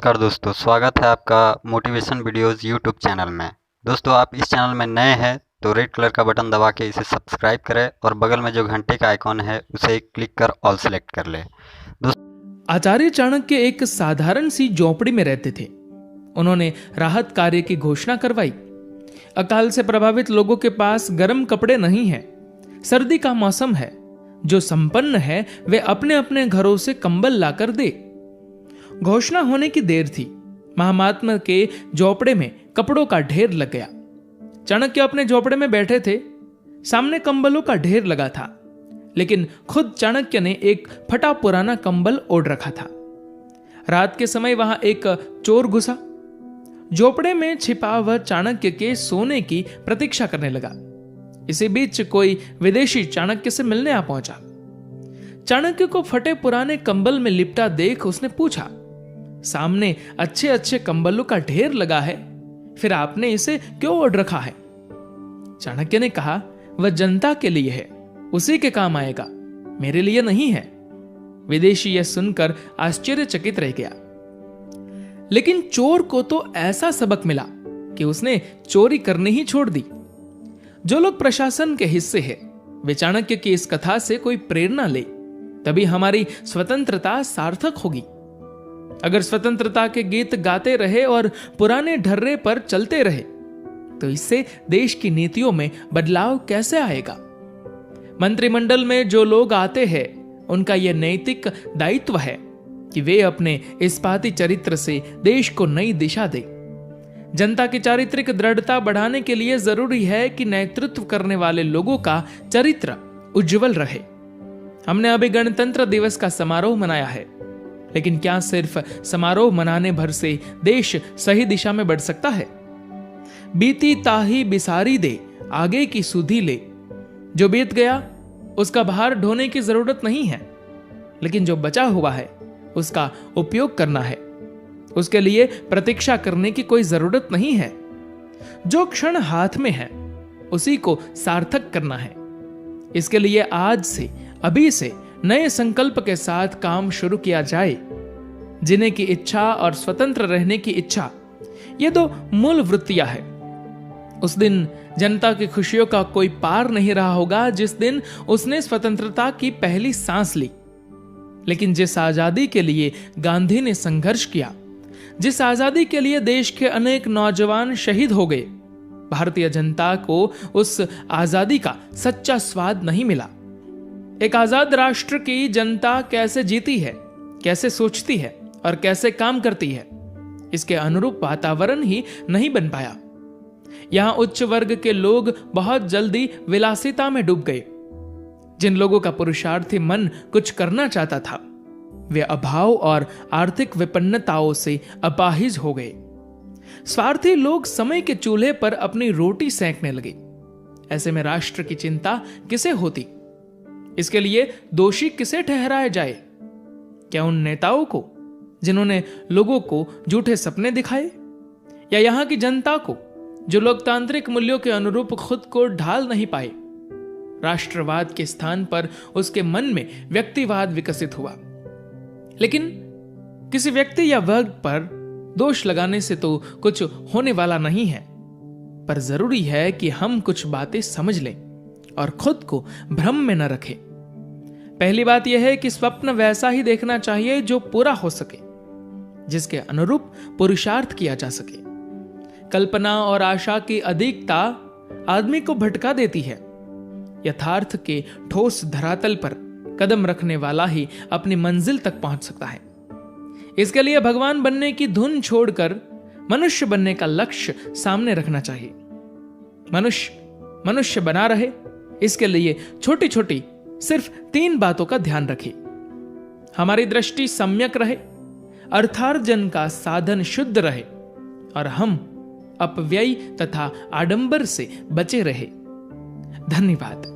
नमस्कार दोस्तों, स्वागत है आपका मोटिवेशन वीडियोस यूट्यूब चैनल में। दोस्तों, आप इस चैनल में नए हैं तो रेड कलर का बटन दबा के इसे सब्सक्राइब करें और बगल में जो घंटे का आइकॉन है उसे क्लिक कर ऑल सेलेक्ट कर लें। आचार्य चाणक्य एक साधारण सी झोपड़ी में रहते थे। उन्होंने राहत कार्य की घोषणा करवाई। अकाल से प्रभावित लोगों के पास गर्म कपड़े नहीं हैं, सर्दी का मौसम है। जो संपन्न है वे अपने अपने घरों से कंबल लाकर दे। घोषणा होने की देर थी। महात्मा के झोपड़े में कपड़ों का ढेर लग गया। चाणक्य अपने झोपड़े में बैठे थे। सामने कंबलों का ढेर लगा था, लेकिन खुद चाणक्य ने एक फटा पुराना कंबल ओढ़ रखा था। रात के समय वहां एक चोर घुसा। झोपड़े में छिपा वह चाणक्य के सोने की प्रतीक्षा करने लगा। इसी बीच कोई विदेशी चाणक्य से मिलने आ पहुंचा। चाणक्य को फटे पुराने कंबल में लिपटा देख उसने पूछा, सामने अच्छे अच्छे कंबलों का ढेर लगा है, फिर आपने इसे क्यों ओढ़ रखा है? चाणक्य ने कहा, वह जनता के लिए है, उसी के काम आएगा, मेरे लिए नहीं है। विदेशी यह सुनकर आश्चर्यचकित रह गया। लेकिन चोर को तो ऐसा सबक मिला कि उसने चोरी करनी ही छोड़ दी। जो लोग प्रशासन के हिस्से हैं, वे चाणक्य की इस कथा से कोई प्रेरणा ले, तभी हमारी स्वतंत्रता सार्थक होगी। अगर स्वतंत्रता के गीत गाते रहे और पुराने ढर्रे पर चलते रहे, तो इससे देश की नीतियों में बदलाव कैसे आएगा? मंत्रिमंडल में जो लोग आते हैं, उनका यह नैतिक दायित्व है कि वे अपने इस्पाती चरित्र से देश को नई दिशा दें। जनता की चारित्रिक दृढ़ता बढ़ाने के लिए जरूरी है कि नेतृत्व करने वाले लोगों का चरित्र उज्जवल रहे। हमने अभी गणतंत्र दिवस का समारोह मनाया है, लेकिन क्या सिर्फ समारोह मनाने भर से देश सही दिशा में बढ़ सकता है? बीती ताही बिसारी दे, आगे की सुधी ले। जो बीत गया उसका भार ढोने की जरूरत नहीं है, लेकिन जो बचा हुआ है उसका उपयोग करना है। उसके लिए प्रतीक्षा करने की कोई जरूरत नहीं है। जो क्षण हाथ में है उसी को सार्थक करना है। इसके लिए आज से, अभी से नए संकल्प के साथ काम शुरू किया जाए। जीने की इच्छा और स्वतंत्र रहने की इच्छा, ये दो मूल वृत्तियां हैं। उस दिन जनता की खुशियों का कोई पार नहीं रहा होगा जिस दिन उसने स्वतंत्रता की पहली सांस ली। लेकिन जिस आजादी के लिए गांधी ने संघर्ष किया, जिस आजादी के लिए देश के अनेक नौजवान शहीद हो गए, भारतीय जनता को उस आजादी का सच्चा स्वाद नहीं मिला। एक आजाद राष्ट्र की जनता कैसे जीती है, कैसे सोचती है और कैसे काम करती है, इसके अनुरूप वातावरण ही नहीं बन पाया। यहां उच्च वर्ग के लोग बहुत जल्दी विलासिता में डूब गए। जिन लोगों का पुरुषार्थी मन कुछ करना चाहता था, वे अभाव और आर्थिक विपन्नताओं से अपाहिज हो गए। स्वार्थी लोग समय के चूल्हे पर अपनी रोटी सेंकने लगे। ऐसे में राष्ट्र की चिंता किसे होती? इसके लिए दोषी किसे ठहराया जाए? क्या उन नेताओं को जिन्होंने लोगों को झूठे सपने दिखाए, या यहां की जनता को जो लोकतांत्रिक मूल्यों के अनुरूप खुद को ढाल नहीं पाए? राष्ट्रवाद के स्थान पर उसके मन में व्यक्तिवाद विकसित हुआ। लेकिन किसी व्यक्ति या वर्ग पर दोष लगाने से तो कुछ होने वाला नहीं है, पर जरूरी है कि हम कुछ बातें समझ लें और खुद को भ्रम में न रखें। पहली बात यह है कि स्वप्न वैसा ही देखना चाहिए जो पूरा हो सके, जिसके अनुरूप पुरुषार्थ किया जा सके। कल्पना और आशा की अधिकता आदमी को भटका देती है। यथार्थ के ठोस धरातल पर कदम रखने वाला ही अपनी मंजिल तक पहुंच सकता है। इसके लिए भगवान बनने की धुन छोड़कर मनुष्य बनने का लक्ष्य सामने रखना चाहिए। मनुष्य बना रहे, इसके लिए छोटी छोटी सिर्फ 3 बातों का ध्यान रखें। हमारी दृष्टि सम्यक रहे, अर्थार्जन का साधन शुद्ध रहे, और हम अपव्यय तथा आडंबर से बचे रहे। धन्यवाद।